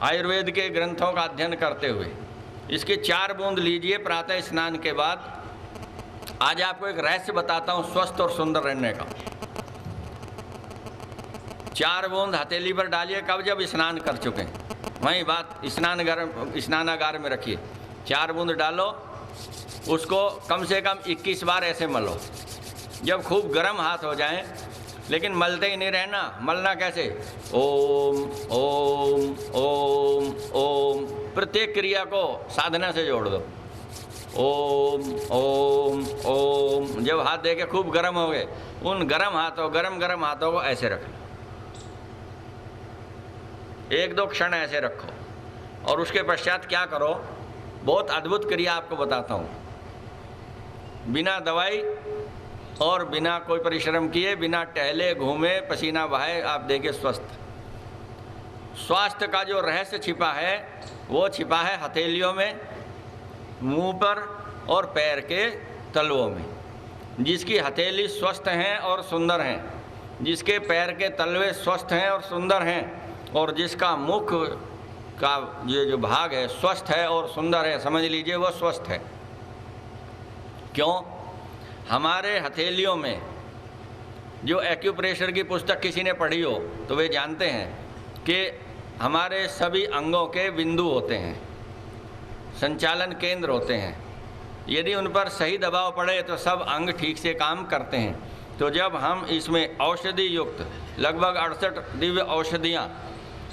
आयुर्वेद के ग्रंथों का अध्ययन करते हुए इसके 4 बूंद लीजिए प्रातः स्नान के बाद। आज आपको एक रहस्य बताता हूँ स्वस्थ और सुंदर रहने का। 4 बूंद हथेली पर डालिए, कब? जब स्नान कर चुके हैं, वहीं बात स्नानागार में रखिए। 4 बूंद डालो, उसको कम से कम 21 बार ऐसे मलो। जब खूब गर्म हाथ हो जाएं, लेकिन मलते ही नहीं रहना। मलना कैसे? ओम ओम ओम ओम। प्रत्येक क्रिया को साधना से जोड़ दो। ओम ओम ओम। जब हाथ देके खूब गर्म हो गए, उन गर्म हाथों को ऐसे रखना। 1-2 क्षण ऐसे रखो और उसके पश्चात क्या करो? बहुत अद्भुत क्रिया आपको बताता हूँ। बिना दवाई और बिना कोई परिश्रम किए, बिना टहले घूमे, पसीना बहाए, आप देखिए स्वास्थ्य का जो रहस्य छिपा है वो छिपा है हथेलियों में, मुंह पर और पैर के तलवों में। जिसकी हथेली स्वस्थ हैं और सुंदर हैं, जिसके पैर के तलवे स्वस्थ हैं और सुंदर हैं, और जिसका मुख का ये जो भाग है स्वस्थ है और सुंदर है, समझ लीजिए वो स्वस्थ है। क्यों? हमारे हथेलियों में जो एक्यूप्रेशर की पुस्तक किसी ने पढ़ी हो तो वे जानते हैं कि हमारे सभी अंगों के बिंदु होते हैं, संचालन केंद्र होते हैं। यदि उन पर सही दबाव पड़े तो सब अंग ठीक से काम करते हैं। तो जब हम इसमें औषधि युक्त लगभग 68 दिव्य औषधियाँ,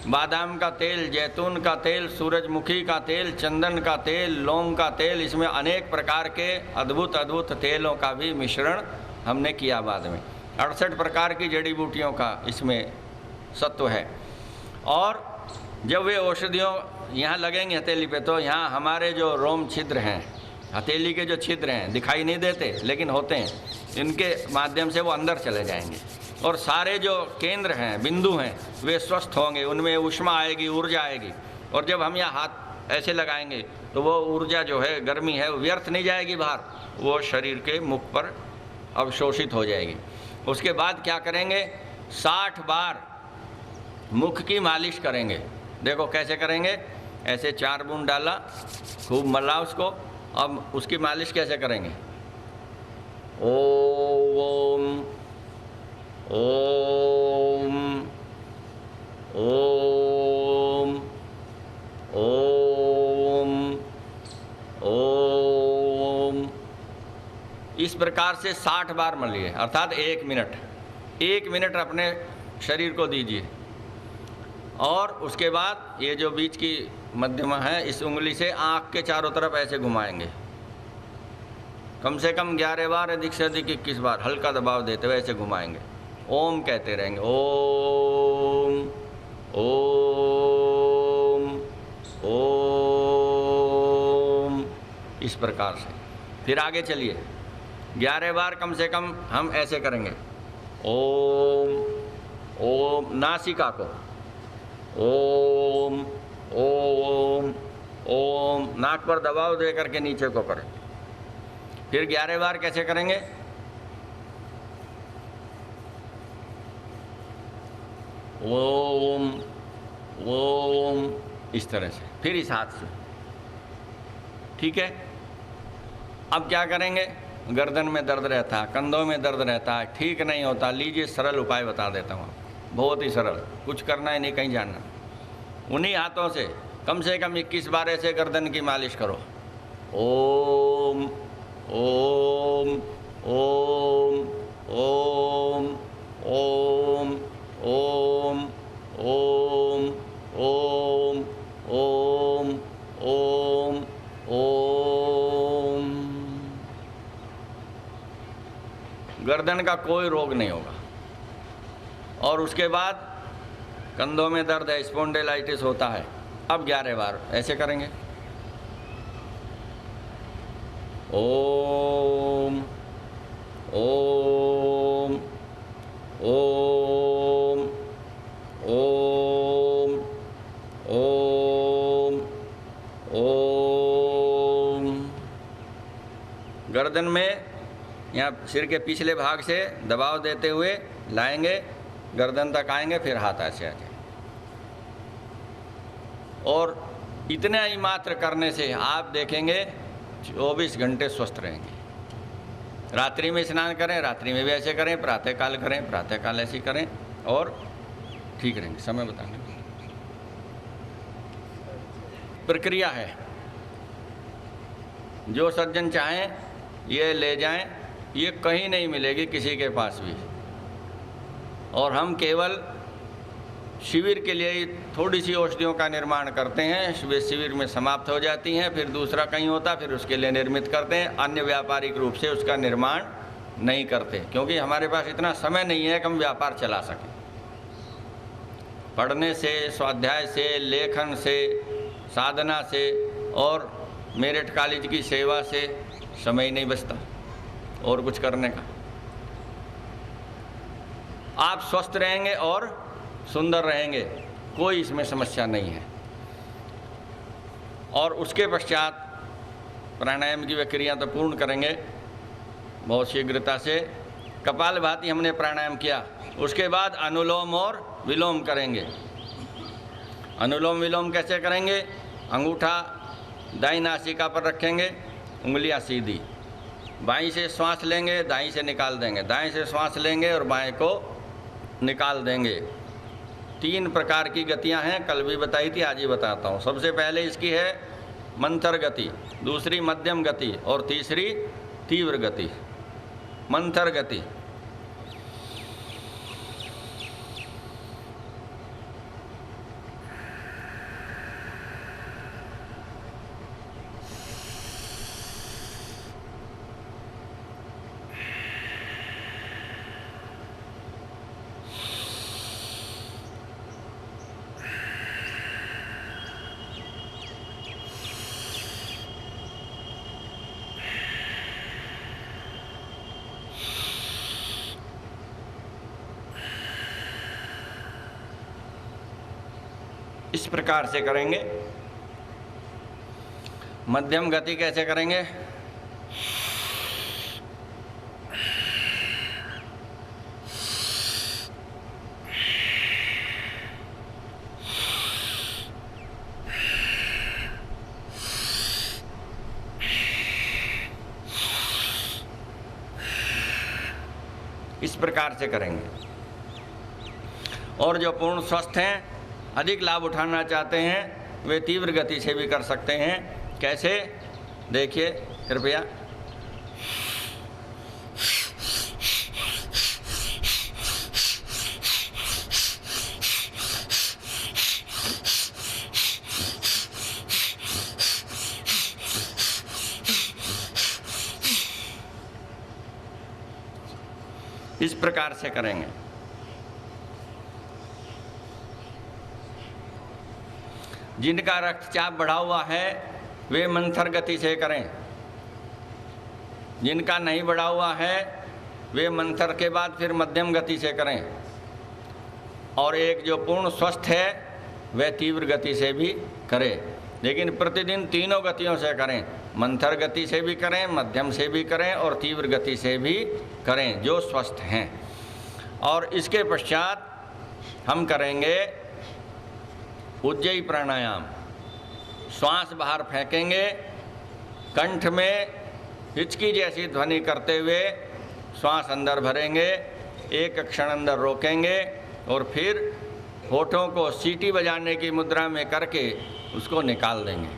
बादाम का तेल, जैतून का तेल, सूरजमुखी का तेल, चंदन का तेल, लौंग का तेल, इसमें अनेक प्रकार के अद्भुत तेलों का भी मिश्रण हमने किया बाद में। 68 प्रकार की जड़ी बूटियों का इसमें सत्व है। और जब वे औषधियों यहाँ लगेंगे हथेली पे, तो यहाँ हमारे जो रोम छिद्र हैं, हथेली के जो छिद्र हैं, दिखाई नहीं देते लेकिन होते हैं, इनके माध्यम से वो अंदर चले जाएंगे और सारे जो केंद्र हैं, बिंदु हैं, वे स्वस्थ होंगे, उनमें ऊष्मा आएगी, ऊर्जा आएगी। और जब हम यहाँ हाथ ऐसे लगाएंगे तो वो ऊर्जा जो है, गर्मी है, वो व्यर्थ नहीं जाएगी बाहर, वो शरीर के मुख पर अवशोषित हो जाएगी। उसके बाद क्या करेंगे? 60 बार मुख की मालिश करेंगे। देखो कैसे करेंगे? ऐसे 4 बूंद डाला, खूब मला उसको। अब उसकी मालिश कैसे करेंगे? ओम ओम ओम ओम ओम। इस प्रकार से 60 बार मलिए, अर्थात 1 मिनट। 1 मिनट अपने शरीर को दीजिए। और उसके बाद ये जो बीच की मध्यमा है, इस उंगली से आँख के चारों तरफ ऐसे घुमाएंगे। कम से कम 11 बार, अधिक से अधिक 21 बार हल्का दबाव देते हुए ऐसे घुमाएंगे। ओम कहते रहेंगे, ओम ओम ओम, इस प्रकार से। फिर आगे चलिए, 11 बार कम से कम हम ऐसे करेंगे। ओम ओम, नासिका को ओम ओम ओम, नाक पर दबाव दे करके नीचे को करें। फिर 11 बार कैसे करेंगे? ओम ओम, इस तरह से। फिर इस हाथ से, ठीक है। अब क्या करेंगे? गर्दन में दर्द रहता है, कंधों में दर्द रहता है, ठीक नहीं होता, लीजिए सरल उपाय बता देता हूँ, बहुत ही सरल, कुछ करना ही नहीं, कहीं जाना। उन्हीं हाथों से कम 21 बार ऐसे गर्दन की मालिश करो। ओम ओम ओम ओम ओम ओम ओम ओम ओम ओम ओम। गर्दन का कोई रोग नहीं होगा। और उसके बाद कंधों में दर्द है, स्पॉन्डिलाइटिस होता है, अब 11 बार ऐसे करेंगे। ओम ओम ओम ओम ओम ओम। गर्दन में यहाँ सिर के पिछले भाग से दबाव देते हुए लाएंगे, गर्दन तक आएंगे, फिर हाथ ऐसे आएंगे। और इतना ही मात्र करने से आप देखेंगे 24 घंटे स्वस्थ रहेंगे। रात्रि में स्नान करें, रात्रि में भी ऐसे करें, प्रातःकाल करें, प्रातःकाल ऐसे करें और ठीक रहेंगे। समय बताएंगे। प्रक्रिया है, जो सज्जन चाहें ये ले जाएं, ये कहीं नहीं मिलेगी किसी के पास भी। और हम केवल शिविर के लिए थोड़ी सी औषधियों का निर्माण करते हैं, वे शिविर में समाप्त हो जाती हैं, फिर दूसरा कहीं होता, फिर उसके लिए निर्मित करते हैं। अन्य व्यापारिक रूप से उसका निर्माण नहीं करते, क्योंकि हमारे पास इतना समय नहीं है कि हम व्यापार चला सकें। पढ़ने से, स्वाध्याय से, लेखन से, साधना से और मेरिट कॉलेज की सेवा से समय ही नहीं बचता और कुछ करने का। आप स्वस्थ रहेंगे और सुंदर रहेंगे, कोई इसमें समस्या नहीं है। और उसके पश्चात प्राणायाम की क्रिया तो पूर्ण करेंगे बहुत शीघ्रता से। कपालभाति हमने प्राणायाम किया, उसके बाद अनुलोम और विलोम करेंगे। अनुलोम विलोम कैसे करेंगे? अंगूठा दाईं नासिका पर रखेंगे, उंगलियां सीधी, बाईं से श्वास लेंगे, दाईं से निकाल देंगे, दाएं से श्वास लेंगे और बाएं को निकाल देंगे। 3 प्रकार की गतियां हैं, कल भी बताई थी, आज ही बताता हूँ। सबसे पहले इसकी है मंथर गति, दूसरी मध्यम गति और तीसरी तीव्र गति। मंथर गति, इस प्रकार से करेंगे। मध्यम गति कैसे करेंगे? इस प्रकार से करेंगे। और जो पूर्ण स्वस्थ हैं, अधिक लाभ उठाना चाहते हैं, वे तीव्र गति से भी कर सकते हैं। कैसे? देखिए कृपया। इस प्रकार से करेंगे। जिनका रक्तचाप बढ़ा हुआ है वे मंथर गति से करें, जिनका नहीं बढ़ा हुआ है वे मंथर के बाद फिर मध्यम गति से करें, और एक जो पूर्ण स्वस्थ है वह तीव्र गति से भी करें। लेकिन प्रतिदिन तीनों गतियों से करें, मंथर गति से भी करें, मध्यम से भी करें और तीव्र गति से भी करें, जो स्वस्थ हैं। और इसके पश्चात हम करेंगे उज्जयी प्राणायाम। श्वास बाहर फेंकेंगे, कंठ में हिचकी जैसी ध्वनि करते हुए श्वास अंदर भरेंगे, एक क्षण अंदर रोकेंगे और फिर होठों को सीटी बजाने की मुद्रा में करके उसको निकाल देंगे।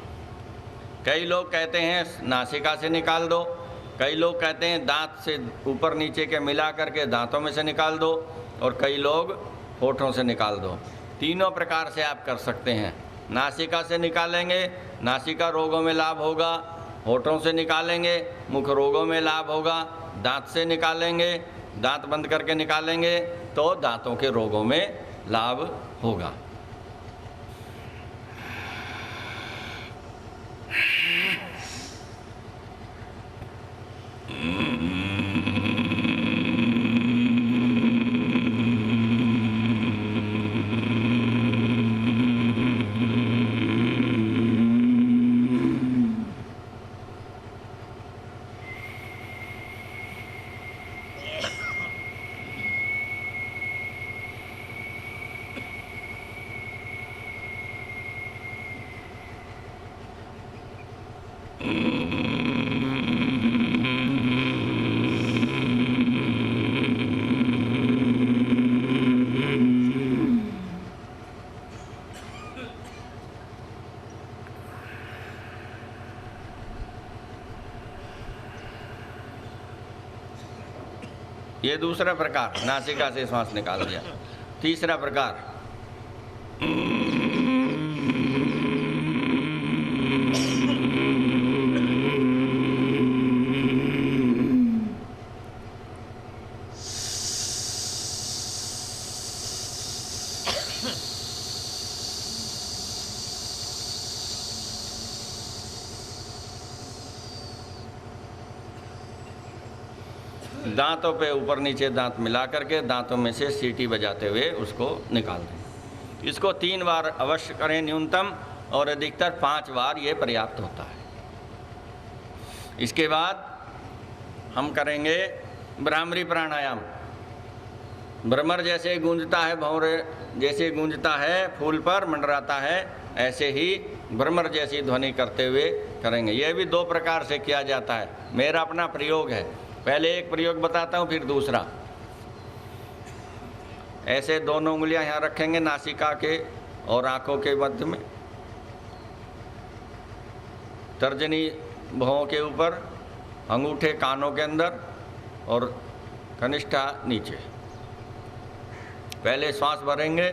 कई लोग कहते हैं नासिका से निकाल दो, कई लोग कहते हैं दांत से ऊपर नीचे के मिला करके दांतों में से निकाल दो, और कई लोग होठों से निकाल दो। तीनों प्रकार से आप कर सकते हैं। नासिका से निकालेंगे, नासिका रोगों में लाभ होगा, होठों से निकालेंगे, मुख रोगों में लाभ होगा, दांत से निकालेंगे, दांत बंद करके निकालेंगे तो दांतों के रोगों में लाभ होगा। ये दूसरा प्रकार, नासिका से श्वास निकाल दिया। तीसरा प्रकार, दांतों पे ऊपर नीचे दांत मिला करके दांतों में से सीटी बजाते हुए उसको निकाल दें। इसको 3 बार अवश्य करें न्यूनतम, और अधिकतर 5 बार ये पर्याप्त होता है। इसके बाद हम करेंगे भ्रामरी प्राणायाम। भ्रमर जैसे गूंजता है, भंवरे जैसे गूंजता है, फूल पर मंडराता है, ऐसे ही भ्रमर जैसी ध्वनि करते हुए करेंगे। यह भी 2 प्रकार से किया जाता है, मेरा अपना प्रयोग है। पहले एक प्रयोग बताता हूँ, फिर दूसरा। ऐसे दोनों उंगलियां यहाँ रखेंगे नासिका के और आंखों के मध्य में, तर्जनी भौं के ऊपर, अंगूठे कानों के अंदर और कनिष्ठा नीचे। पहले श्वास भरेंगे,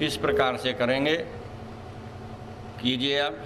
इस प्रकार से करेंगे। कीजिए आप।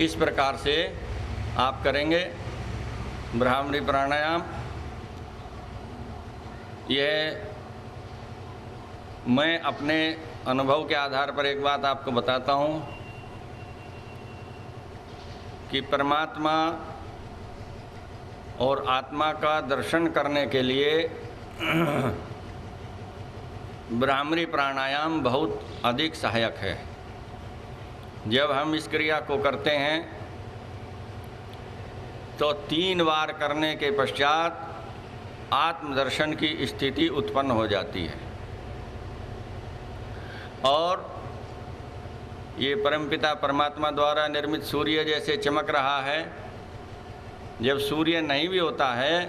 इस प्रकार से आप करेंगे भ्रामरी प्राणायाम यह मैं अपने अनुभव के आधार पर एक बात आपको बताता हूँ कि परमात्मा और आत्मा का दर्शन करने के लिए ब्राह्मरी प्राणायाम बहुत अधिक सहायक है। जब हम इस क्रिया को करते हैं तो 3 बार करने के पश्चात आत्मदर्शन की स्थिति उत्पन्न हो जाती है। और ये परमपिता परमात्मा द्वारा निर्मित सूर्य जैसे चमक रहा है। जब सूर्य नहीं भी होता है,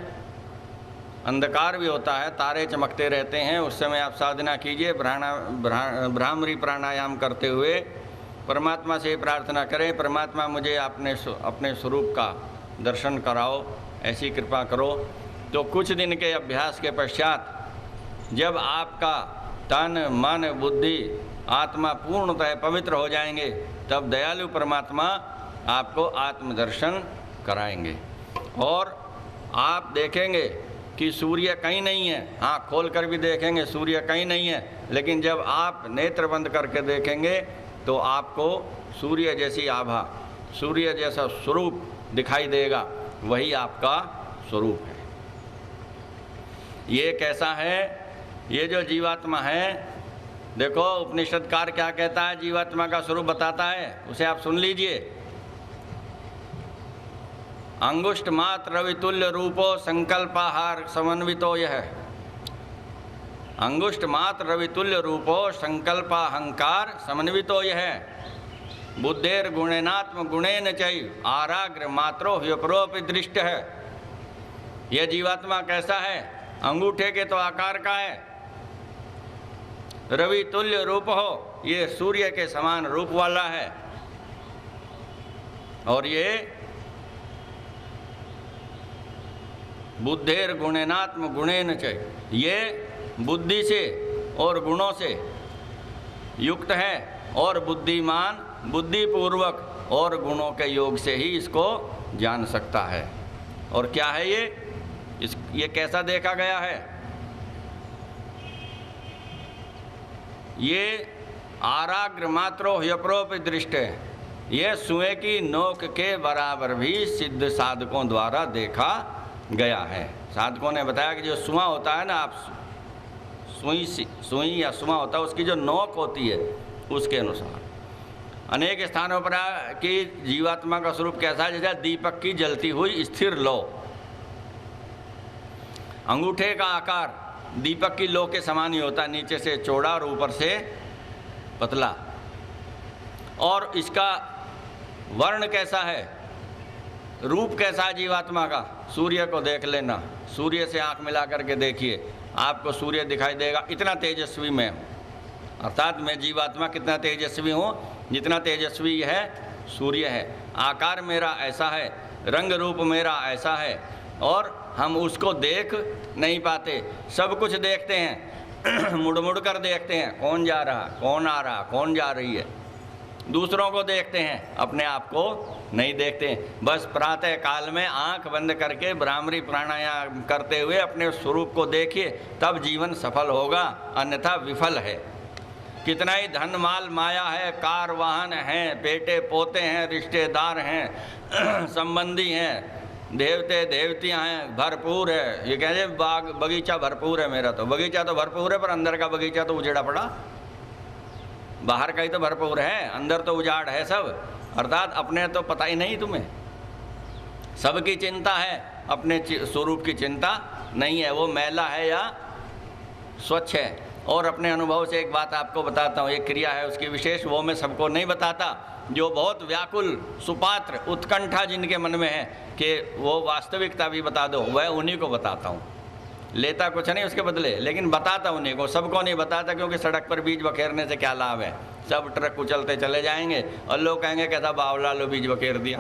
अंधकार भी होता है, तारे चमकते रहते हैं, उस समय आप साधना कीजिए। ब्राह्मरी प्राणायाम करते हुए परमात्मा से प्रार्थना करें, परमात्मा मुझे अपने स्वरूप का दर्शन कराओ, ऐसी कृपा करो। तो कुछ दिन के अभ्यास के पश्चात जब आपका तन मन बुद्धि आत्मा पूर्णतः पवित्र हो जाएंगे, तब दयालु परमात्मा आपको आत्मदर्शन कराएंगे। और आप देखेंगे कि सूर्य कहीं नहीं है। हाँ, खोल कर भी देखेंगे सूर्य कहीं नहीं है, लेकिन जब आप नेत्र बंद करके देखेंगे तो आपको सूर्य जैसी आभा, सूर्य जैसा स्वरूप दिखाई देगा। वही आपका स्वरूप है। ये कैसा है? ये जो जीवात्मा है, देखो उपनिषदकार क्या कहता है, जीवात्मा का स्वरूप बताता है, उसे आप सुन लीजिए। अंगुष्ठ मात्र रवितुल्य रूपो संकल्पाहार समन्वितो यह। अंगुष्ठ मात्र रवितुल्य रूपो संकल्पाहंकार समन्वितो यह। बुद्धेर गुणेनात्म गुणेन चैव आराग्र मात्रो ह्यपरोपि दृष्ट है। यह जीवात्मा कैसा है? अंगूठे के तो आकार का है, रवि तुल्य रूप हो, ये सूर्य के समान रूप वाला है। और ये बुद्धेर गुणेनात्म गुणेन च, ये बुद्धि से और गुणों से युक्त है और बुद्धिमान बुद्धिपूर्वक और गुणों के योग से ही इसको जान सकता है। और क्या है ये कैसा देखा गया है? ये आराग्र मात्रो ह्यपरोपि दृष्ट है। ये सुए की नोक के बराबर भी सिद्ध साधकों द्वारा देखा गया है। साधकों ने बताया कि जो सुआ होता है ना, आप सुई या सुआ होता है, उसकी जो नोक होती है उसके अनुसार अनेक स्थानों पर कि जीवात्मा का स्वरूप कैसा है, जैसे दीपक की जलती हुई स्थिर लौ। अंगूठे का आकार दीपक की लौ के समान ही होता है, नीचे से चौड़ा और ऊपर से पतला। और इसका वर्ण कैसा है, रूप कैसा है जीवात्मा का? सूर्य को देख लेना, सूर्य से आंख मिला करके देखिए, आपको सूर्य दिखाई देगा। इतना तेजस्वी मैं हूँ, अर्थात मैं जीवात्मा कितना तेजस्वी हूँ, जितना तेजस्वी है सूर्य है। आकार मेरा ऐसा है, रंग रूप मेरा ऐसा है, और हम उसको देख नहीं पाते, सब कुछ देखते हैं मुड़ मुड़ कर देखते हैं, कौन जा रहा, कौन आ रहा, कौन जा रही है। दूसरों को देखते हैं, अपने आप को नहीं देखते हैं। बस प्रातः काल में आंख बंद करके ब्राह्मरी प्राणायाम करते हुए अपने स्वरूप को देखिए, तब जीवन सफल होगा, अन्यथा विफल है। कितना ही धन माल माया है, कार वाहन हैं, बेटे पोते हैं, रिश्तेदार हैं, संबंधी हैं, देवते देवतियाँ हैं, भरपूर है। ये कह रहे बाग बगीचा भरपूर है मेरा, तो बगीचा तो भरपूर है, पर अंदर का बगीचा तो उजड़ा पड़ा। बाहर का ही तो भरपूर है, अंदर तो उजाड़ है सब। अर्थात अपने तो पता ही नहीं तुम्हें, सबकी चिंता है, अपने स्वरूप की चिंता नहीं है, वो मैला है या स्वच्छ है। और अपने अनुभव से एक बात आपको बताता हूँ, एक क्रिया है उसकी विशेष, वो मैं सबको नहीं बताता। जो बहुत व्याकुल सुपात्र उत्कंठा जिनके मन में है कि वो वास्तविकता भी बता दो, वह उन्हीं को बताता हूँ। लेता कुछ नहीं उसके बदले, लेकिन बताता उन्हीं को, सबको नहीं बताता, क्योंकि सड़क पर बीज बखेरने से क्या लाभ है? सब ट्रक कुचलते चले जाएंगे और लोग कहेंगे कैसा बावला लो बीज बखेर दिया।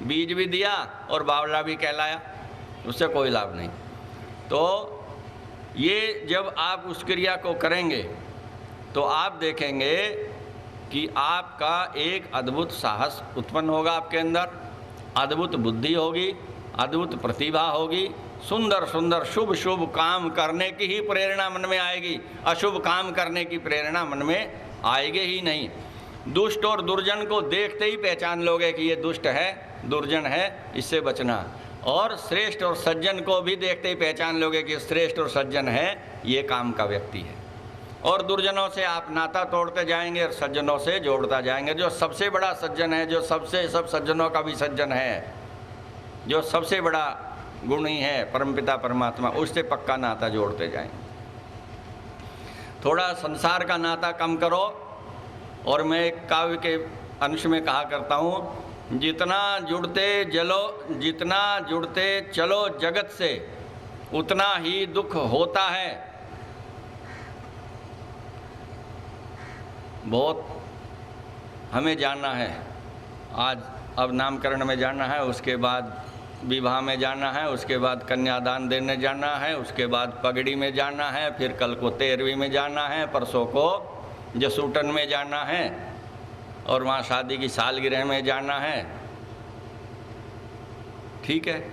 बीज भी दिया और बावला भी कहलाया, उससे कोई लाभ नहीं। तो ये जब आप उस क्रिया को करेंगे तो आप देखेंगे कि आपका एक अद्भुत साहस उत्पन्न होगा आपके अंदर, अद्भुत बुद्धि होगी, अद्भुत प्रतिभा होगी, सुंदर सुंदर शुभ शुभ काम करने की ही प्रेरणा मन में आएगी, अशुभ काम करने की प्रेरणा मन में आएगी ही नहीं। दुष्ट और दुर्जन को देखते ही पहचान लोगे कि ये दुष्ट है, दुर्जन है, इससे बचना। और श्रेष्ठ और सज्जन को भी देखते ही पहचान लोगे कि श्रेष्ठ और सज्जन है, ये काम का व्यक्ति है। और दुर्जनों से आप नाता तोड़ते जाएंगे और सज्जनों से जोड़ता जाएंगे। जो सबसे बड़ा सज्जन है, जो सबसे सब सज्जनों का भी सज्जन है, जो सबसे बड़ा गुणी है परमपिता परमात्मा, उससे पक्का नाता जोड़ते जाएंगे। थोड़ा संसार का नाता कम करो। और मैं एक काव्य के अंश में कहा करता हूँ, जितना जुड़ते चलो जगत से उतना ही दुख होता है। बहुत हमें जानना है, आज अब नामकरण में जाना है, उसके बाद विवाह में जाना है, उसके बाद कन्यादान देने जाना है, उसके बाद पगड़ी में जाना है, फिर कल को 13वीं में जाना है, परसों को जसूटन में जाना है, और वहाँ शादी की सालगिरह में जाना है। ठीक है।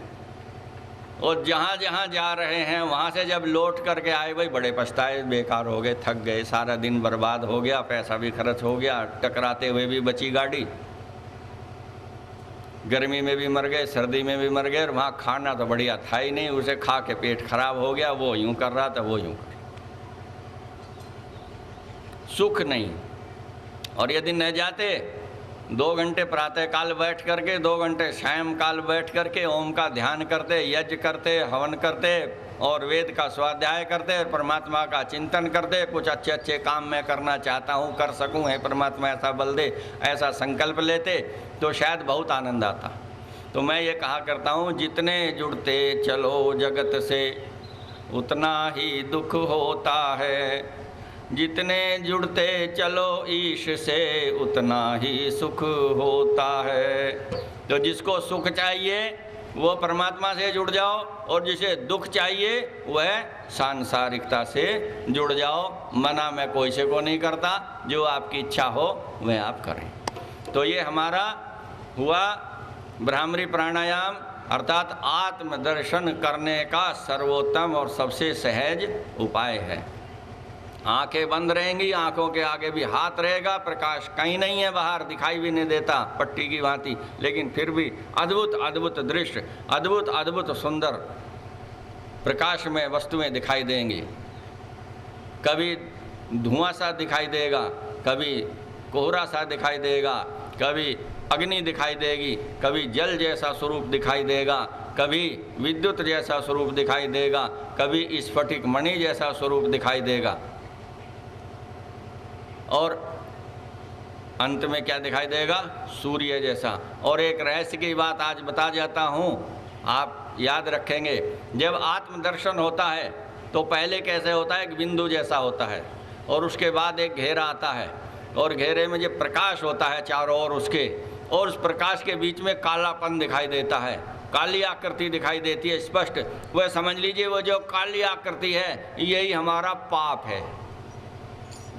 और जहाँ जहाँ जा रहे हैं वहाँ से जब लौट करके आए, भाई बड़े पछताए, बेकार हो गए, थक गए, सारा दिन बर्बाद हो गया, पैसा भी खर्च हो गया, टकराते हुए भी बची गाड़ी, गर्मी में भी मर गए, सर्दी में भी मर गए, और वहाँ खाना तो बढ़िया था ही नहीं, उसे खा के पेट खराब हो गया, वो यूँ कर रहा था, वो यूँ कर, सुख नहीं। और यदि न जाते, 2 घंटे प्रातःकाल बैठ करके, 2 घंटे सायं काल बैठ करके ओम का ध्यान करते, यज्ञ करते, हवन करते, और वेद का स्वाध्याय करते, और परमात्मा का चिंतन करते, कुछ अच्छे अच्छे काम मैं करना चाहता हूँ, कर सकूँ, है परमात्मा ऐसा बल दे, ऐसा संकल्प लेते, तो शायद बहुत आनंद आता। तो मैं ये कहा करता हूँ, जितने जुड़ते चलो जगत से उतना ही दुख होता है, जितने जुड़ते चलो ईश से उतना ही सुख होता है। तो जिसको सुख चाहिए वो परमात्मा से जुड़ जाओ, और जिसे दुख चाहिए वह सांसारिकता से जुड़ जाओ। मना मैं कोई से को नहीं करता, जो आपकी इच्छा हो वह आप करें। तो ये हमारा हुआ ब्राह्मरी प्राणायाम, अर्थात आत्मदर्शन करने का सर्वोत्तम और सबसे सहज उपाय है। आंखें बंद रहेंगी, आंखों के आगे भी हाथ रहेगा, प्रकाश कहीं नहीं है, बाहर दिखाई भी नहीं देता पट्टी की भांति, लेकिन फिर भी अद्भुत अद्भुत दृश्य, अद्भुत अद्भुत सुंदर प्रकाश में वस्तुएं दिखाई देंगी। कभी धुआं सा दिखाई देगा, कभी कोहरा सा दिखाई देगा, कभी अग्नि दिखाई देगी, कभी जल जैसा स्वरूप दिखाई देगा, कभी विद्युत जैसा स्वरूप दिखाई देगा, कभी स्फटिक मणि जैसा स्वरूप दिखाई देगा, और अंत में क्या दिखाई देगा? सूर्य जैसा। और एक रहस्य की बात आज बता जाता हूँ, आप याद रखेंगे। जब आत्मदर्शन होता है तो पहले कैसे होता है? एक बिंदु जैसा होता है, और उसके बाद एक घेरा आता है, और घेरे में जब प्रकाश होता है चारों ओर उसके, और उस प्रकाश के बीच में कालापन दिखाई देता है, काली आकृति दिखाई देती है स्पष्ट। वह समझ लीजिए वो जो काली आकृति है यही हमारा पाप है,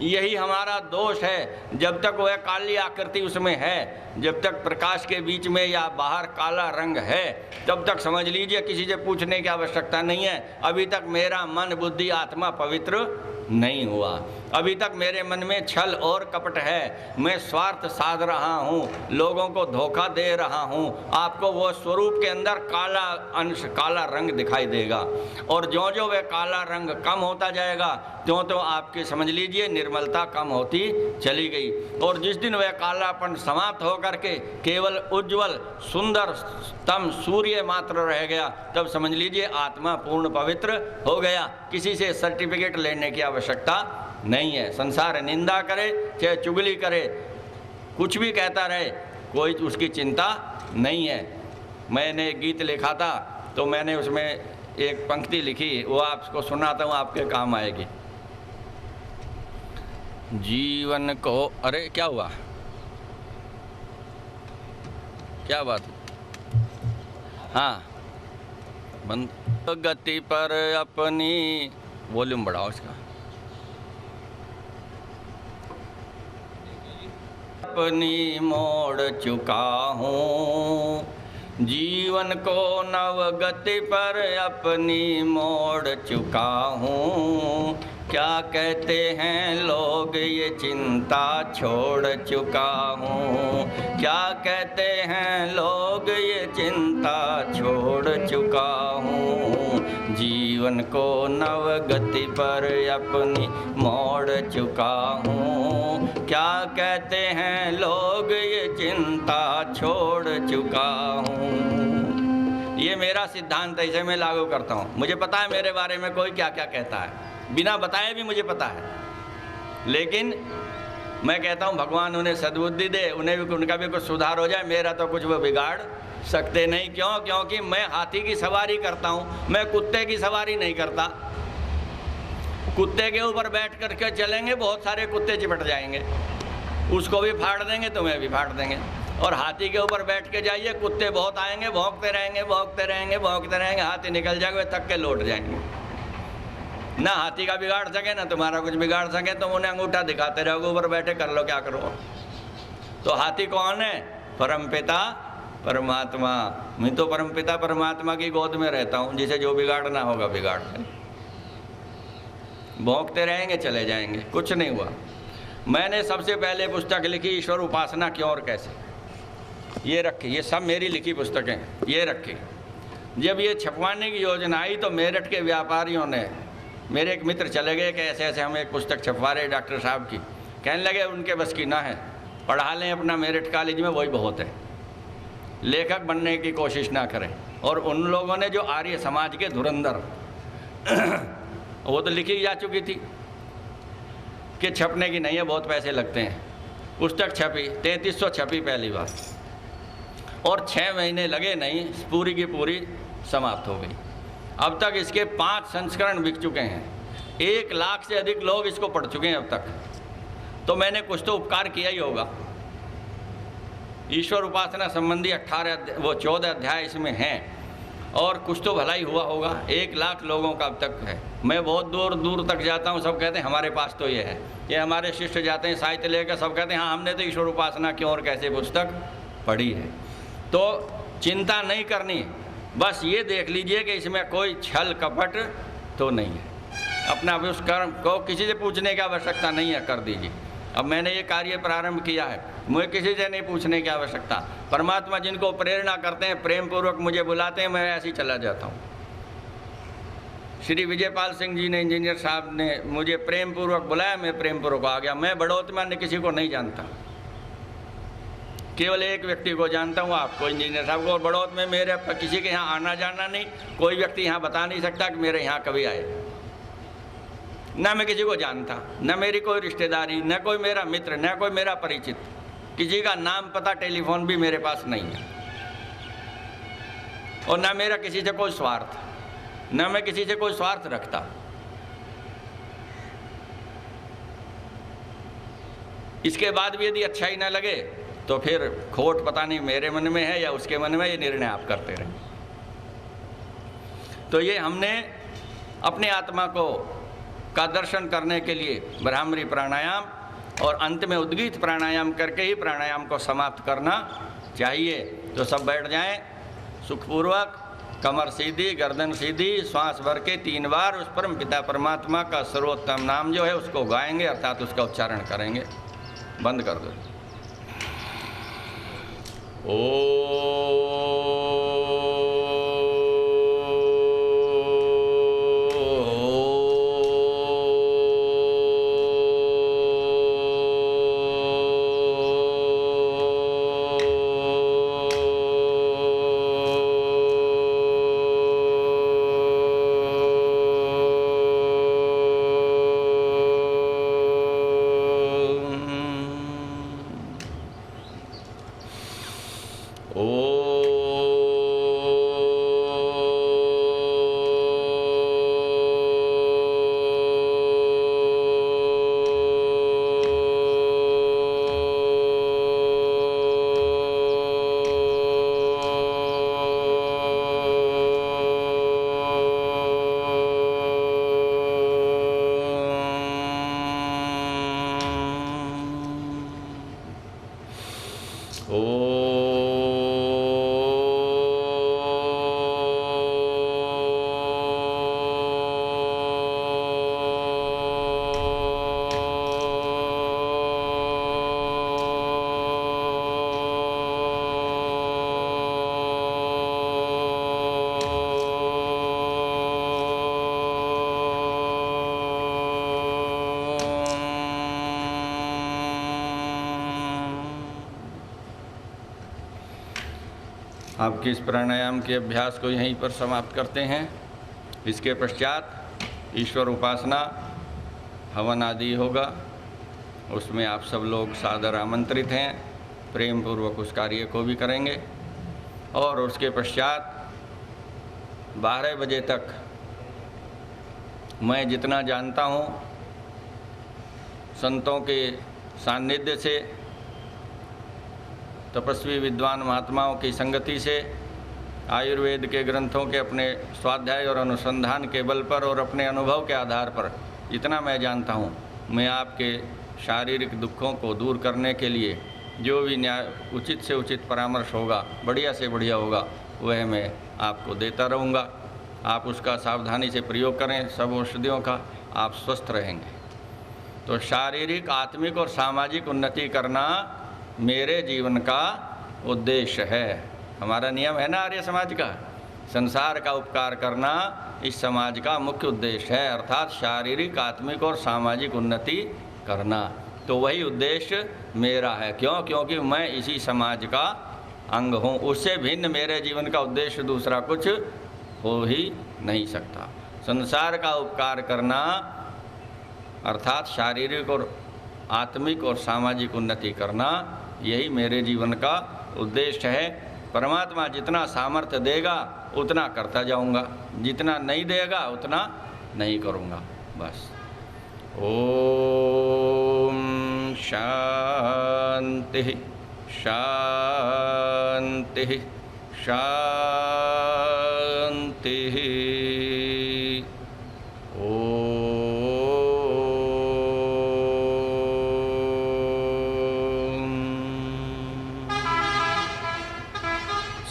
यही हमारा दोष है। जब तक वह काली आकृति उसमें है, जब तक प्रकाश के बीच में या बाहर काला रंग है, तब तक समझ लीजिए किसी से पूछने की आवश्यकता नहीं है। अभी तक मेरा मन बुद्धि आत्मा पवित्र नहीं हुआ, अभी तक मेरे मन में छल और कपट है, मैं स्वार्थ साध रहा हूँ, लोगों को धोखा दे रहा हूँ। आपको वो स्वरूप के अंदर काला अंश, काला रंग दिखाई देगा, और जो जो वह काला रंग कम होता जाएगा त्यों तो आपकी समझ लीजिए निर्मलता कम होती चली गई। और जिस दिन वह कालापन समाप्त होकर के केवल उज्जवल सुंदर तम सूर्य मात्र रह गया, तब समझ लीजिए आत्मा पूर्ण पवित्र हो गया। किसी से सर्टिफिकेट लेने की आवश्यकता नहीं है। संसार निंदा करे चाहे चुगली करे, कुछ भी कहता रहे, कोई उसकी चिंता नहीं है। मैंने एक गीत लिखा था, तो मैंने उसमें एक पंक्ति लिखी, वो आपको सुनाता हूँ, आपके काम आएगी। जीवन को, अरे क्या हुआ, क्या बात? हाँ, बंद। गति पर अपनी, वॉल्यूम बढ़ाओ इसका। अपनी मोड़ चुका हूँ, जीवन को नवगति पर अपनी मोड़ चुका हूँ। क्या कहते हैं लोग ये चिंता छोड़ चुका हूँ। क्या कहते हैं लोग ये चिंता छोड़ चुका हूँ। जीवन को नवगति पर अपनी मोड़ चुका हूँ। क्या कहते हैं लोग ये चिंता छोड़ चुका हूँ। ये मेरा सिद्धांत है, इसे मैं लागू करता हूँ। मुझे पता है मेरे बारे में कोई क्या क्या कहता है, बिना बताए भी मुझे पता है, लेकिन मैं कहता हूँ भगवान उन्हें सद्बुद्धि दे, उन्हें भी, उनका भी कुछ सुधार हो जाए। मेरा तो कुछ वो बिगाड़ सकते नहीं। क्यों? क्योंकि मैं हाथी की सवारी करता हूँ, मैं कुत्ते की सवारी नहीं करता। कुत्ते के ऊपर बैठ करके चलेंगे, बहुत सारे कुत्ते चिपट जाएंगे, उसको भी फाड़ देंगे, तुम्हें भी फाड़ देंगे। और हाथी के ऊपर बैठ के जाइए, कुत्ते बहुत आएंगे, भौंकते रहेंगे, भौंकते रहेंगे, भौंकते रहेंगे, हाथी निकल जाएंगे, वे थक के लौट जाएंगे। ना हाथी का बिगाड़ सके, ना तुम्हारा कुछ बिगाड़ सके, तुम उन्हें अंगूठा दिखाते रहोगे, ऊपर बैठे कर लो क्या करो। तो हाथी कौन है? परमपिता परमात्मा। मैं तो परमपिता परमात्मा की गोद में रहता हूँ, जिसे जो बिगाड़ना होगा बिगाड़ ले। भौंकते रहेंगे, चले जाएंगे, कुछ नहीं हुआ। मैंने सबसे पहले पुस्तक लिखी ईश्वर उपासना क्यों और कैसे, ये रखी, ये सब मेरी लिखी पुस्तकें ये रखी। जब ये छपवाने की योजना आई तो मेरठ के व्यापारियों ने, मेरे एक मित्र चले गए कि ऐसे ऐसे हम एक पुस्तक छपवा रहे डॉक्टर साहब की, कहने लगे उनके बस की ना है, पढ़ा लें अपना मेरठ कॉलेज में, वही बहुत है, लेखक बनने की कोशिश ना करें। और उन लोगों ने जो आर्य समाज के धुरंधर वो तो लिखी जा चुकी थी कि छपने की नहीं है, बहुत पैसे लगते हैं। पुस्तक छपी, 3300 छपी पहली बार, और 6 महीने लगे नहीं, पूरी की पूरी समाप्त हो गई। अब तक इसके 5 संस्करण बिक चुके हैं, 1 लाख से अधिक लोग इसको पढ़ चुके हैं अब तक। तो मैंने कुछ तो उपकार किया ही होगा। ईश्वर उपासना संबंधी 14 अध्याय इसमें हैं, और कुछ तो भलाई हुआ होगा। 1 लाख लोगों का अब तक है। मैं बहुत दूर दूर तक जाता हूँ, सब कहते हैं हमारे पास तो ये है। ये हमारे शिष्य जाते हैं साहित्य लेकर, सब कहते हैं हाँ हमने तो ईश्वर उपासना क्यों और कैसे पुस्तक पढ़ी है। तो चिंता नहीं करनी, बस ये देख लीजिए कि इसमें कोई छल कपट तो नहीं है। अपना उस कर्म को किसी से पूछने की आवश्यकता नहीं है, कर दीजिए। अब मैंने ये कार्य प्रारंभ किया है, मुझे किसी से नहीं पूछने की आवश्यकता। परमात्मा जिनको प्रेरणा करते हैं, प्रेम पूर्वक मुझे बुलाते हैं, मैं ऐसे ही चला जाता हूँ। श्री विजयपाल सिंह जी ने, इंजीनियर साहब ने मुझे प्रेम पूर्वक बुलाया, मैं प्रेम पूर्वक आ गया। मैं बड़ौतमा ने किसी को नहीं जानता, केवल एक व्यक्ति को जानता हूँ, आपको, इंजीनियर साहब को। और बड़ौत में मेरे किसी के यहाँ आना जाना नहीं, कोई व्यक्ति यहाँ बता नहीं सकता कि मेरे यहाँ कभी आए। न मैं किसी को जानता, न मेरी कोई रिश्तेदारी, न कोई मेरा मित्र, न कोई मेरा परिचित, किसी का नाम पता टेलीफोन भी मेरे पास नहीं है। और न मेरा किसी से कोई स्वार्थ, न मैं किसी से कोई स्वार्थ रखता। इसके बाद भी यदि अच्छा ही ना लगे तो फिर खोट पता नहीं मेरे मन में है या उसके मन में, ये निर्णय आप करते रहें। तो ये हमने अपने आत्मा को का दर्शन करने के लिए ब्राह्मरी प्राणायाम और अंत में उद्गीत प्राणायाम करके ही प्राणायाम को समाप्त करना चाहिए। तो सब बैठ जाएं सुखपूर्वक, कमर सीधी, गर्दन सीधी, श्वास भर के 3 बार उस परम पिता परमात्मा का सर्वोत्तम नाम जो है उसको गाएंगे, अर्थात उसका उच्चारण करेंगे। बंद कर दो। ओ आपके इस प्राणायाम के अभ्यास को यहीं पर समाप्त करते हैं। इसके पश्चात ईश्वर उपासना हवन आदि होगा, उसमें आप सब लोग सादर आमंत्रित हैं। प्रेम पूर्वक उस कार्य को भी करेंगे। और उसके पश्चात 12 बजे तक मैं जितना जानता हूँ संतों के सान्निध्य से, तपस्वी विद्वान महात्माओं की संगति से, आयुर्वेद के ग्रंथों के अपने स्वाध्याय और अनुसंधान के बल पर और अपने अनुभव के आधार पर जितना मैं जानता हूँ, मैं आपके शारीरिक दुखों को दूर करने के लिए जो भी न्याय उचित से उचित परामर्श होगा, बढ़िया से बढ़िया होगा, वह मैं आपको देता रहूँगा। आप उसका सावधानी से प्रयोग करें। सब औषधियों का आप स्वस्थ रहेंगे। तो शारीरिक, आत्मिक और सामाजिक उन्नति करना मेरे जीवन का उद्देश्य है। हमारा नियम है ना आर्य समाज का, संसार का उपकार करना इस समाज का मुख्य उद्देश्य है, अर्थात शारीरिक, आत्मिक और सामाजिक उन्नति करना। तो वही उद्देश्य मेरा है। क्यों? क्योंकि मैं इसी समाज का अंग हूँ। उससे भिन्न मेरे जीवन का उद्देश्य दूसरा कुछ हो ही नहीं सकता। संसार का उपकार करना अर्थात शारीरिक और आत्मिक और सामाजिक उन्नति करना, यही मेरे जीवन का उद्देश्य है। परमात्मा जितना सामर्थ्य देगा उतना करता जाऊंगा, जितना नहीं देगा उतना नहीं करूंगा। बस। ओम शांति शांति शांति।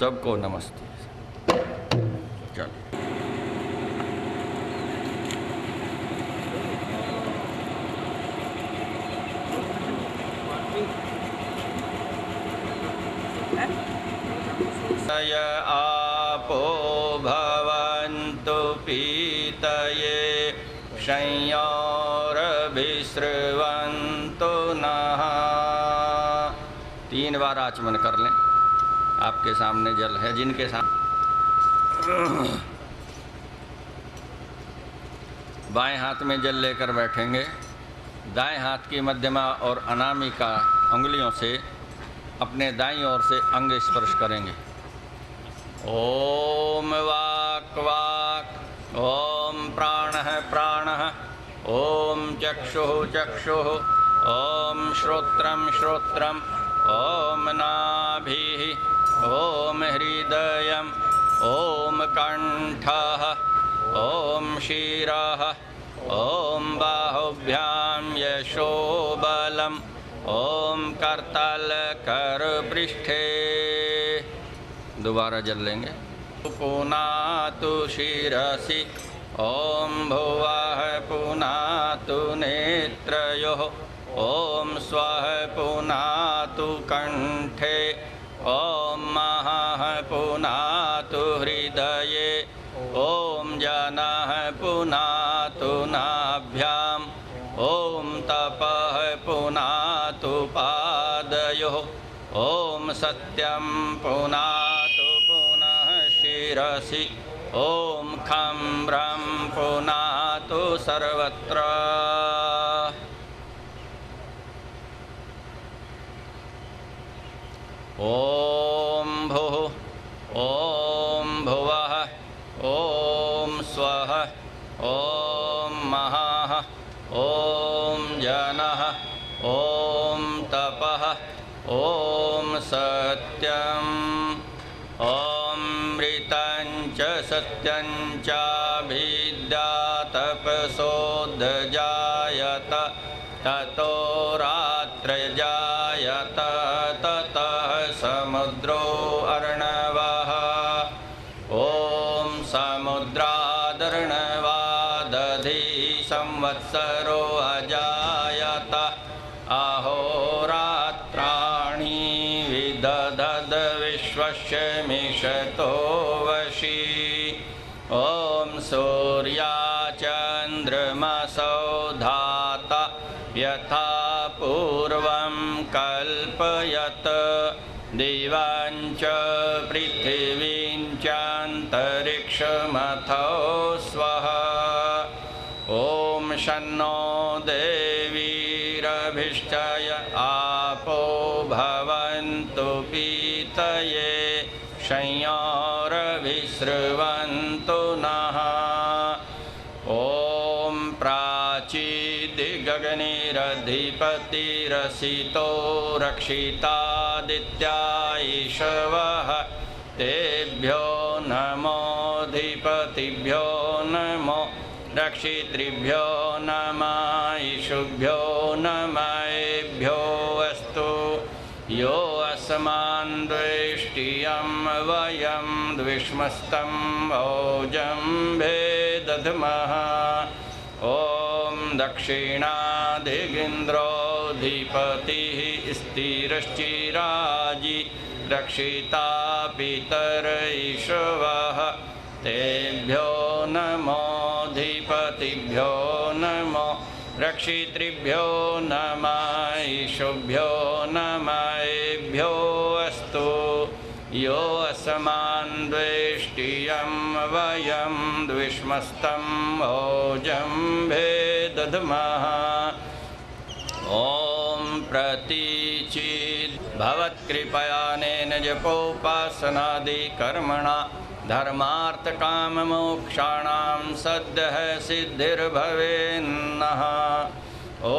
सबको नमस्ते। चलिए। आपो भवन्तु पीतये संयोरभिस्रवन्तु नः। 3 बार आचमन कर लें। आपके सामने जल है, जिनके सामने बाएं हाथ में जल लेकर बैठेंगे। दाएं हाथ की मध्यमा और अनामिका उंगलियों से अपने दाईं ओर से अंग स्पर्श करेंगे। ओम वाक् वाक्, ओम प्राणः प्राणः, ओम चक्षुः चक्षुः, ओम श्रोत्रं श्रोत्रम्, ओम नाभिः, ओम हृदयम्, ओम कण्ठः, ओम शिरः, ओम बाहुभ्यां यशोबलम्, ओम करतलकरपृष्ठे। दोबारा जल लेंगे। पुनातु शिरसि, ओम भुवः पुनातु नेत्रयोः, ओम स्वः पुनातु कण्ठे, ओम महः पुनातु हृदये, ओम जनः पुनातु नाभ्याम्, ओम तपः पुनातु पादयोः, ओम सत्यं पुनातु पुनः शिरसि, ओम खं ब्रं पुनातु सर्वत्र। ओम भुः, ओम भुवः, ओम स्वः, ओम महः, ओम जनः, ओम तपः, ओम सत्यम्, ओम मृतं च सत्यं च भिद्यातपसोऽध्जायत, ततो रात्रजायत, ततः समुद्रो अर्णवः। ओम समुद्रादर्णवादधि संवत्सरो अजायत, अहोरात्राणि विदधद विश्वस्य मिषतो वशी। ओम सूर्याचन्द्रमसौ धाता यथा पूर्वं कल्पयत, दिवां च पृथिवीं चान्तरिक्षमथो स्वः। ॐ शन्नो देवीरभिष्टय आपो भवन्तु पीतये संयोरभिस्रवन्तु नः। ॐ प्राचीदिगगनिरधिपतिरसितो रक्षितादित्या ईशवः। तेभ्यो नमोऽधिपतिभ्यो नमो रक्षितृभ्यो नमः ईशुभ्यो नमःभ्यो अस्तु। यो अस्मान् द्वेष्टियं वयं द्विष्मस्तं भोजं भेदधमः। ॐ दक्षिणादिगिन्द्रोऽधिपतिः स्थिरश्चिराजि रक्षिता पितर ईशवः। तेभ्यो नमोऽधिपतिभ्यो नमो रक्षितृभ्यो नमः ईशुभ्यो नमःभ्यो अस्तु। यो अस्मान् द्वेष्टियं वयं द्विष्मस्तं भोजं भेदधमः। ॐ प्रतीचित् भवत्कृपयानेन जपोपासनादिकर्मणा धर्मार्थकाममोक्षाणां सद्यः सिद्धिर्भवेन्नः। ॐ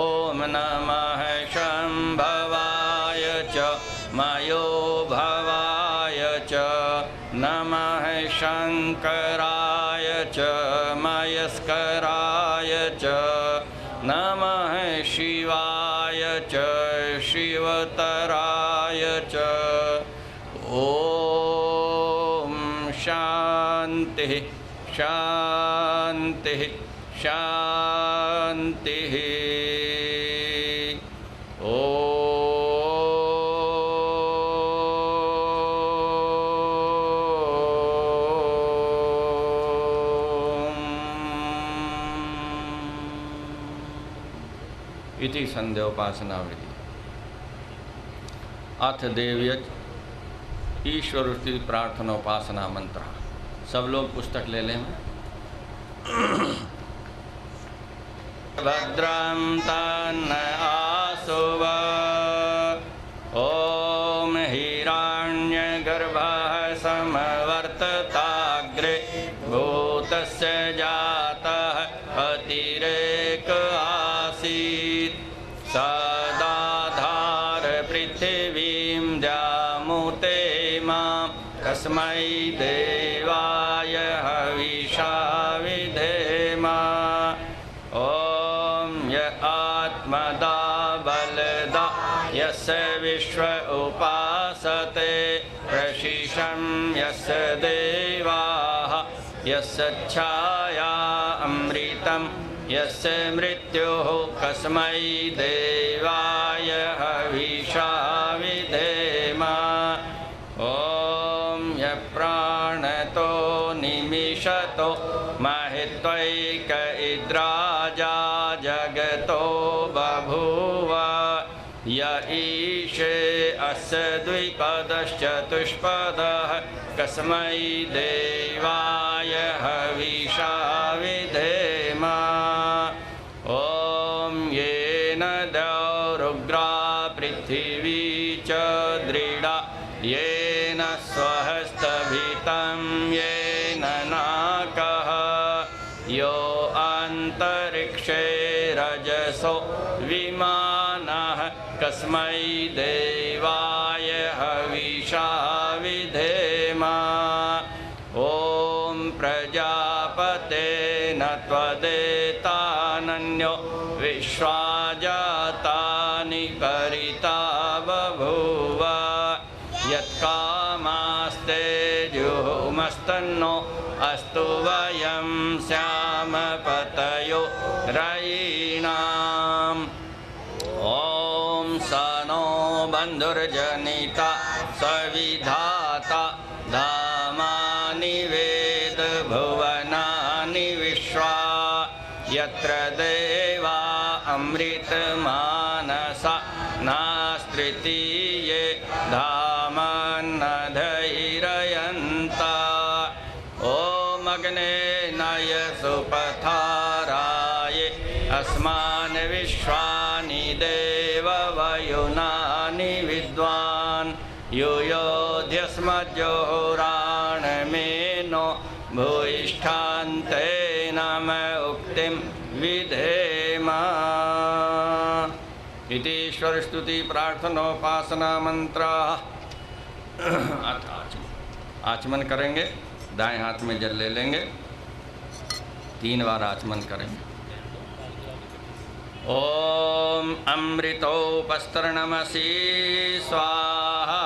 नमः शम्भवाय च मयो भवाय च नमः शङ्कराय च मयस्कराय च नमः शिवाय च शिवतराय च। ॐ शान्तिः शान्तिः शान्तिः। इति संध्योपासनाविधि। अथ देव्यज ईश्वर स्तुति प्रार्थनोपासना मंत्र। सब लोग पुस्तक ले लें। भद्रं तन्न आसुव। ॐ हिरण्यगर्भः समवर्तताग्रे भूतस्य जातः अतिरेक आसीत्। सदाधार पृथिवीं द्यामुते मां तस्मै देवाय हविषा विधेम। ॐ य आत्मदा बलदा यस्य विश्व उपासते प्रशिषं यस्य देवाः यस्य छाया अमृतं यस्य मृत्युः कस्मै देवाय हविषा विधेम। ॐ य प्राणतो निमिषतो महित्वैक इद्राजा जगतो बभूव। य ईशे अस्य द्विपदश्चतुष्पदः कस्मै देवाय हविषा विधेम। ॐ येन द्यौरुग्रा पृथिवी च दृढा येन स्वहस्तभितं येन नाकः। यो अन्तरिक्षे रजसो विमानः कस्मै देवाय हविषा विधेम। ॐ प्रजापतेन त्वदेतानन्यो विश्वा जातानि परिता बभूव। यत्कामास्ते जुहुमस्तन्नो अस्तु वयं स्याम पतयो रयीणाम्। ॐ स नो बन्धुर्जनिता सविधाता धामानि वेद भुवनानि विश्वा। यत्र देवा अमृतमानसा नास्तृतीये धामन्नधैरयन्ता। नय सुपथाराय अस्मान् विश्वानि देववयुनानि विद्वान् युयोध्यस्मज्जोहोराणमेनो भूयिष्ठान्तेन उक्तिं विधेम। इति ईश्वर स्तुति प्रार्थनोपासना मंत्र। आचमन करेंगे, दाएं हाथ में जल ले लेंगे, 3 बार आचमन करेंगे। ओम अमृतोपस्तरणमसि स्वाहा।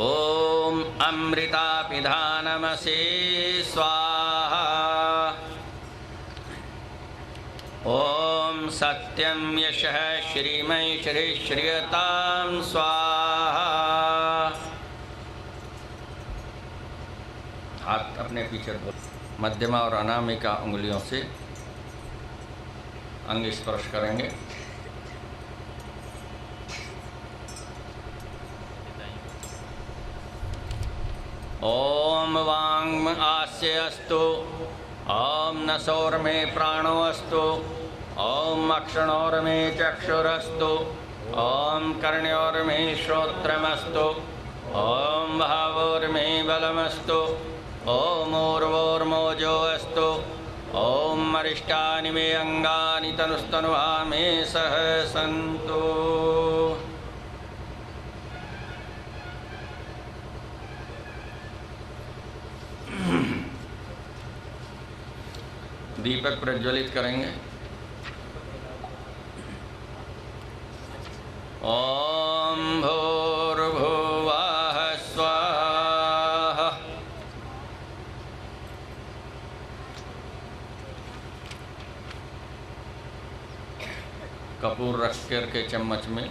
ओम अमृतापिधानमसि स्वाहा। ओम सत्यं यशः श्रीमय श्री श्रीयतां स्वाहा। हाथ अपने पीछे मध्यमा और अनामिका उंगलियों से अंग स्पर्श करेंगे। ओम वांग आस्य अस्तु। ओम नसोर में प्राणो अस्तु। ओम अक्षणोर में चक्षुरस्तु। ओम कर्ण्योर में श्रोत्रमस्तु। ओम भावोर में बलमस्तु। ओम ऊर्वोर्मोजो अस्तु। ओम अरिष्टानि मे अंगानि तनुस्तनुवा मे सह सन्तु। दीपक प्रज्वलित करेंगे। ओम भूर्भुवः स्वाहा। कपूर रख करके चम्मच में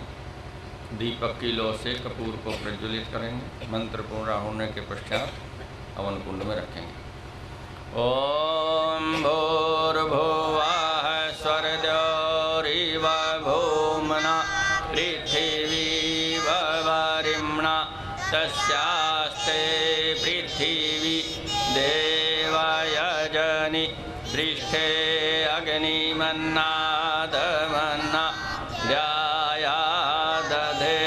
दीपक की लौ से कपूर को प्रज्वलित करेंगे। मंत्र पूरा होने के पश्चात हवन कुंड में रखेंगे। ओम भूर्भुवः स्वर्द्योरिव भूम्ना पृथिवी वरिम्णा तस्यास्ते पृथिवी देवयजनि पृष्ठे अग्निमन्नादमन्ना दधे।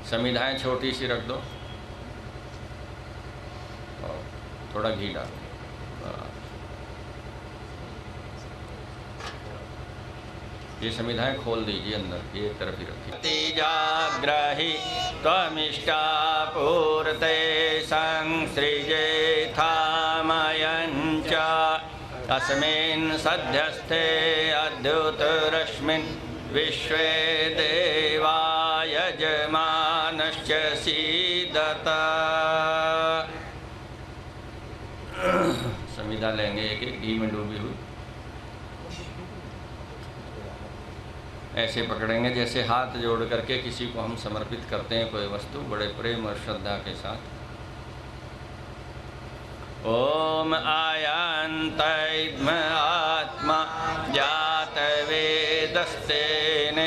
समिधाएं छोटी सी रख दो, थोड़ा घी डाल। ये समिधाएं खोल दीजिए अंदर, ये एक तरफ ही रखिए। जाग्रहि त्वमिष्टा पूर्ते संसृजेथामयञ्च अस्मिन् सध्यस्थे अद्युतरश्मिन् विश्वे देवा यजमानश्च सीदत। समिधा लेंगे एक एक घी में डूबी हुई, ऐसे पकड़ेंगे जैसे हाथ जोड़ करके किसी को हम समर्पित करते हैं कोई वस्तु, बड़े प्रेम और श्रद्धा के साथ। ओम आयन्तैद्म आत्मा जात वेदस्तेन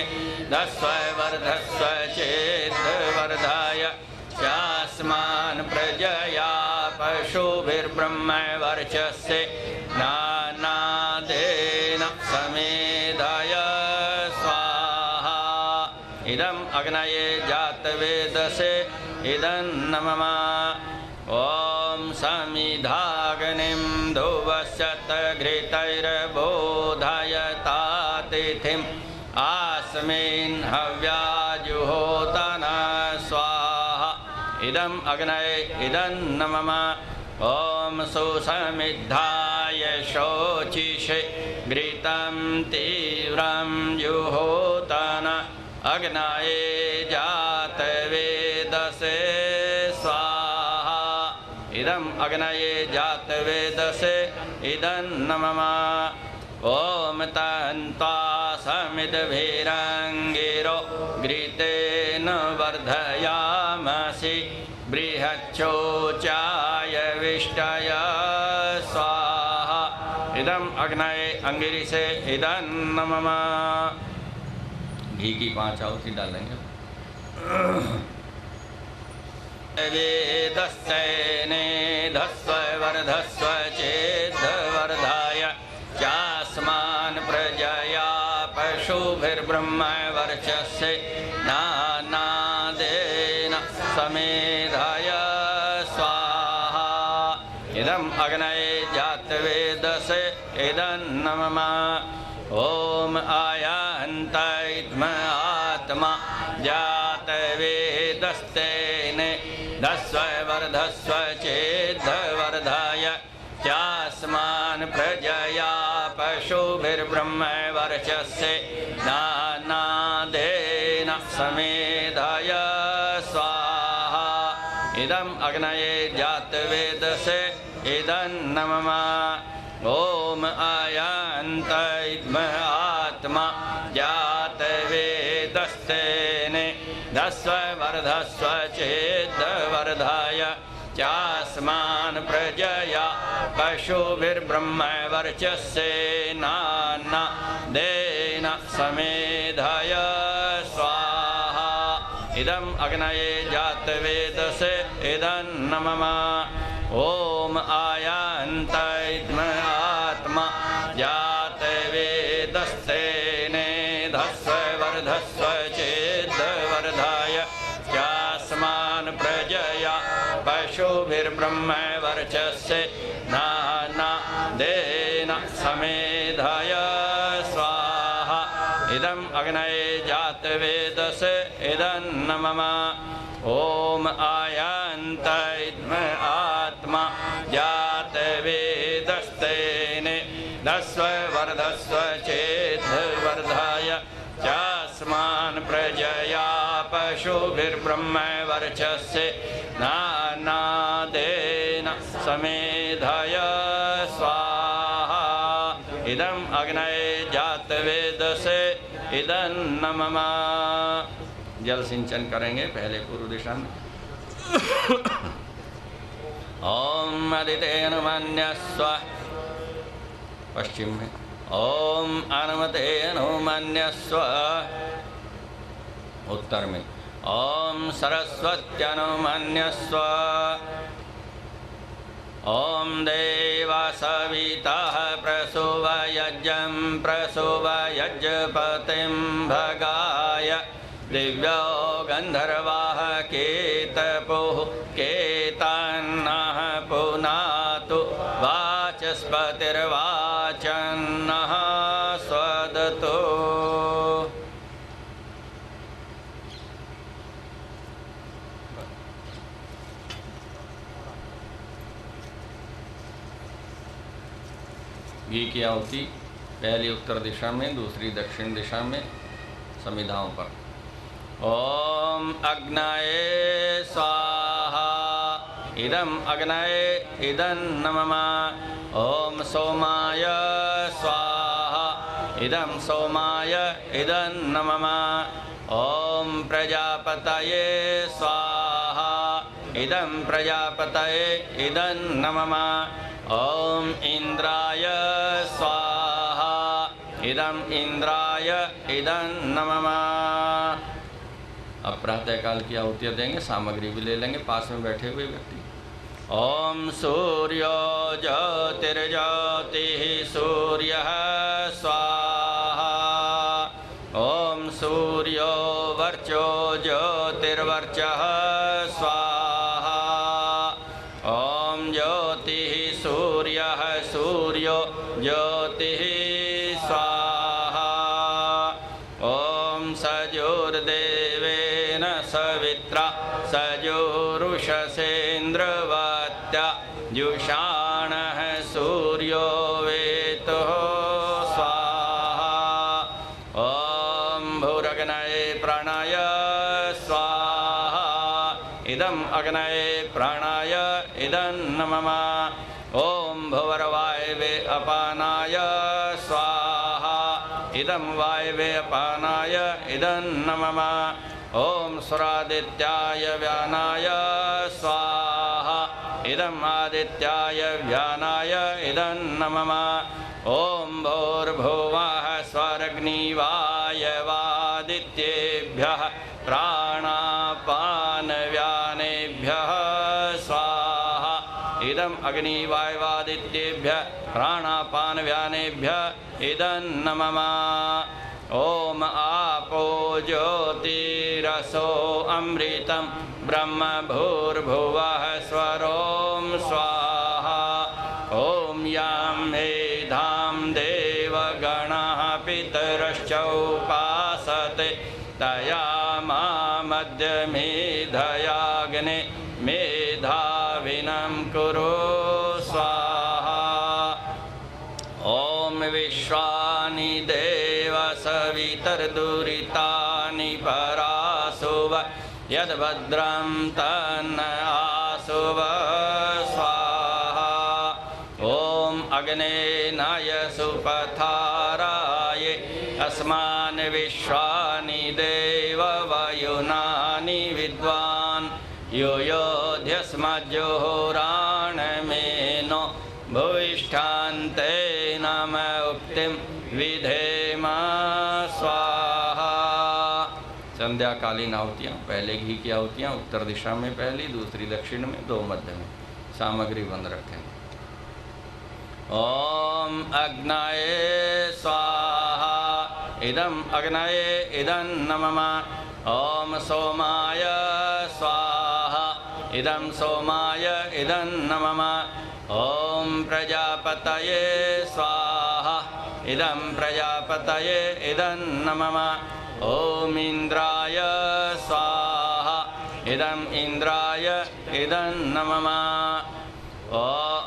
दस्व वर्धस्व चेद्वर्धाय चास्मान् प्रजया पशुभिर्ब्रह्म वर्चस्से नानादेन समेधाय स्वाहा। इदं अग्नये जातवेदसे इदं नमः। ओम समिधाग्निं धुवशतघृतैर्बोधयतातिथिम् आस्मिन् हव्याजुहोतन स्वाहा। इदं अग्नये इदं नमः। ओम सुसमिद्धाय शोचिषे घृतं तीव्रं जुहोतन अग्नये जातवेदसे स्वाहा। इदं अग्नये जातवेदसे इदं नमः। ओम तन्त्वा समिद्भिरङ्गिरो घृतेन वर्धयामसि बृहच्छोचाय विष्टय स्वाहा। इदं अग्नये अंगिरिसे इदं नमः। घी की 5 आहुति डालेंगे। वेदस्यैने धस्व वर्धस्व चेद्वर्धाय चास्मान् प्रजया पशुभिर्ब्रह्म वर्चस्य नानादेन समेधाय स्वाहा। इदम् अग्नये जातवेदसे इदन्नमः। ॐ आयान्त इत्म आत्मा जातवेदस्तेन धस्व वर्धस्व चेद्वर्धाय चास्मान् प्रजया पशुभिर्ब्रह्म वर्चस्य नानादेन समेधाय स्वाहा। इदम् अग्नये जातवेदसे इदन्नमः। ॐ आयान्त इत्म आत्मा जातवेदस्तेन धस्व वर्धस्व चेद्वर्धाय चास्मान् प्रजया पशुभिर्ब्रह्म वर्चस्य नानादेन समेधाय स्वाहा। इदम् अग्नये जातवेदसे इदन्नमः। ॐ आयान्त इत्म आत्मा जातवेदस्तेन धस्व वर्धस्व चेद्वर्धाय चास्मान् प्रजया पशुभिर्ब्रह्म वर्चस्य नानादेन समेधाय स्वाहा। इदम् अग्नये जातवेदसे इदन्नमः। ॐ आयान्त इत्म आत्मा जातवेदस्तेन धस्व वर्धस्व चेद्वर्धाय चास्मान् प्रजया पशुभिर्ब्रह्म वर्चस्य नानादेन समेधाय स्वाहा। इदम् अग्नये जातवेदसे इदन्नमः। जल सिंचन करेंगे पहले पूर्व दिशा में। ओम अदितेन मन्यस्व पश्चिम में। ओम अनुमतेन मन्यस्व उत्तर में। ओम सरस्वत्यनुमन्यस्व। ओम देवा सविताः प्रसूवयज्ञं प्रसूवयज्ञपतिं भगाय दिव्यो गन्धर्वाः केतपुः केतान्नः पुनातु वाचस्पतिर्वाचन्नः स्वदतु। घी की आहुति पहली उत्तर दिशा में, दूसरी दक्षिण दिशा में समिधाओं पर। ओम अग्नये स्वाहा। इदम् अग्नये इदन्नमः। ओम सोमाय स्वाहा। इदं सोमाय इदन्नमः। ओम प्रजापतये स्वाहा। इदं प्रजापतये इदन्नमः। ओम इंद्राय स्वाहा। इदम् इंद्राय इदन्नमः। अब प्रातःकाल की आहुतियाँ देंगे, सामग्री भी ले लेंगे पास में बैठे हुए व्यक्ति। ओम सूर्यो ज्योतिर्ज्योतिः सूर्यः स्वाहा। ओम सूर्यो वर्चो ज्योतिर्वर्चः स्वाहा। ओम ज्योतिः सूर्यः सूर्यो ज्योतिः स्वाहा। ओम सजोर्देवेन सवित्रा सजोरुषसेन्द्रवत्या जुषाणः सूर्यो वेतुः स्वाहा। ओम भूरग्नये प्राणाय स्वाहा। इदम् अग्नये प्राणाय इदन्नमः। ओम भुवर्वायवे अपानाय स्वाहा। इदं वायवे अपानाय इदन्नमः। ओम सुरादित्याय व्यानाय स्वाहा। इदम् आदित्याय व्यानाय इदन्नमः। ओम भूर्भुवः स्वरग्निवायवादित्येभ्यः प्राणापानव्यानेभ्यः प्राणापानव्यानेभ्यः स्वाहा इदम् अग्निवायवादित्येभ्यः प्राणापानव्यानेभ्यः इदन्नमम ओम आपो ज्योतिरसो अमृतं ब्रह्म भूर्भुवः स्वरों स्वाहा ओम यां मेधां देवगणः पितरश्चोपासते तया मध्यमेधयाग्ने मेधाविनं कुरु स्वाहा ओम विश्वानि देव सवितर्दुरितानि परासुव यद्भद्रं तन्न आसुव स्वाहा ओम अग्नेनाय सुपथाराये अस्मान् विश्वानि देव वयुनानि विद्वान् योयोध्यस्मज्जुहोराणमेनो भूयिष्ठान्ते नम उक्तिं विधेम स्वाहा। संध्याकालीन आहुतियाँ, पहले घी की आहुतियाँ उत्तर दिशा में पहली, दूसरी दक्षिण में, दो मध्य में। सामग्री बंद रखें। ओम अग्नये स्वाहा इदम अग्नये इदं नमः ओम सोमाय स्वाहा इदं सोमाय इदं नमः ओम प्रजापतये स्वाहा इदं प्रजापतये इदं नमः ओम इंद्राय स्वाहा इदं इंद्राय इदं नमः।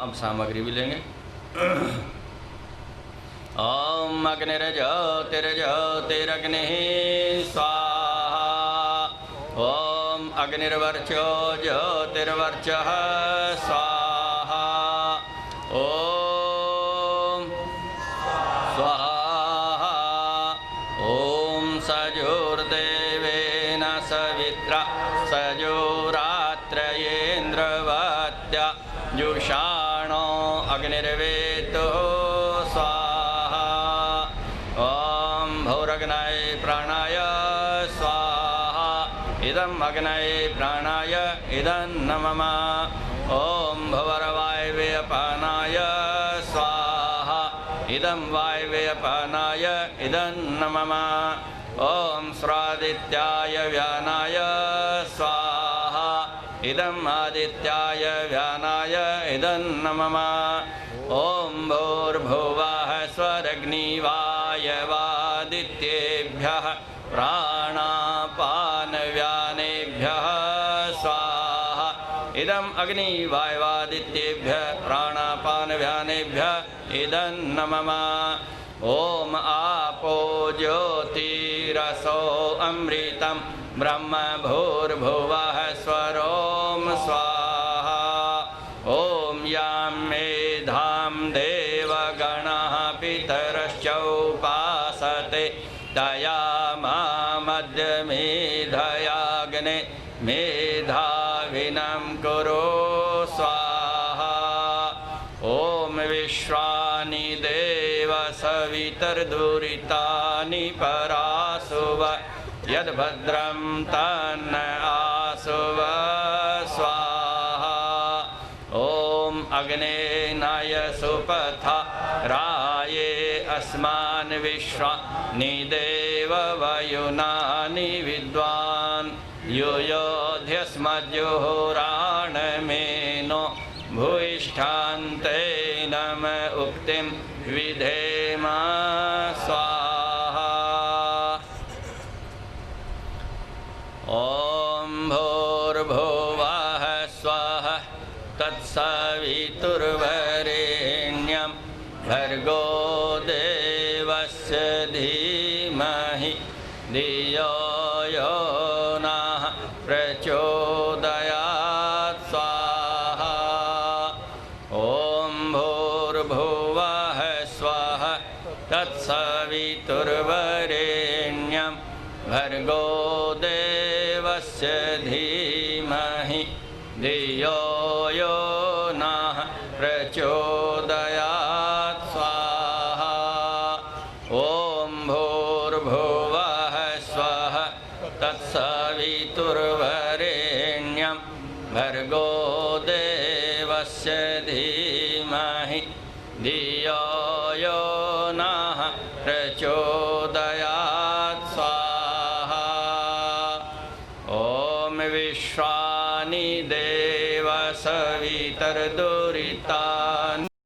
अब सामग्री भी लेंगे। ओम अग्निर्ज्योतिर्ज्योतिरग्निः स्वाहा ओम अग्निर्वर्चो ज्योतिर्वर्चः स्वाहा ओम स्वाहा ओम सजोर्देवेन सवित्रा सजोरात्रयेन्द्रवत्या जुषाणो अग्निर्वेतो स्वाहा ओम भौरग्नये प्राणाय स्वाहा इदम् अग्नये प्राणाय इदं नमः ओम भवर्वायवे अपानाय स्वाहा इदं वायवे अपानाय इदं नमः ओम स्वादित्याय व्यानाय स्वाहा इदम् आदित्याय व्यानाय इदं नमः ओम भूर्भुवः स्वरग्निवायवादित्येभ्यः प्राणापानव्यानेभ्यः स्वाहा इदम् अग्निवायवादित्येभ्यः प्राणापानव्यानेभ्यः इदं नमः ओम आपो ज्योतिरसो अमृतं ब्रह्म भूर्भुवः स्वरों स्वाहा ओम यां मेधां देवगणः पितरश्चोपासते तया मध्यमेधयाग्ने मेधाविनं कुरु स्वाहा ओम विश्वानि देव सवितर्दुरितानि परासुव यद्भद्रं तन्न आसुव स्वाहा ओम अग्नेनाय सुपथा राये अस्मान् विश्वानि देव वयुनानि विद्वान् योयोध्यस्मज्जुहोराणमेनो भूयिष्ठान्ते नम उक्तिं विधेम स्वाहा ओम भूर्भुवः स्वः तत्सवितुर्वरेण्यं भर्गो देवस्य धीमहि धियो यो नः प्रचोदयात् स्वाहा ओम भूर्भुवः स्वः तत्सवितुर्वरेण्यं भर्गो देवस्य धीमहि धियो यो नः प्रचोदयात् स्वाहा ओम भूर्भुवः स्वः तत्सवितुर्वरेण्यं भर्गो देवस्य धीमहि धियो यो नः प्रचोदयात् स्वाहा। ॐ विश्वानि देव सवितर्दुरिता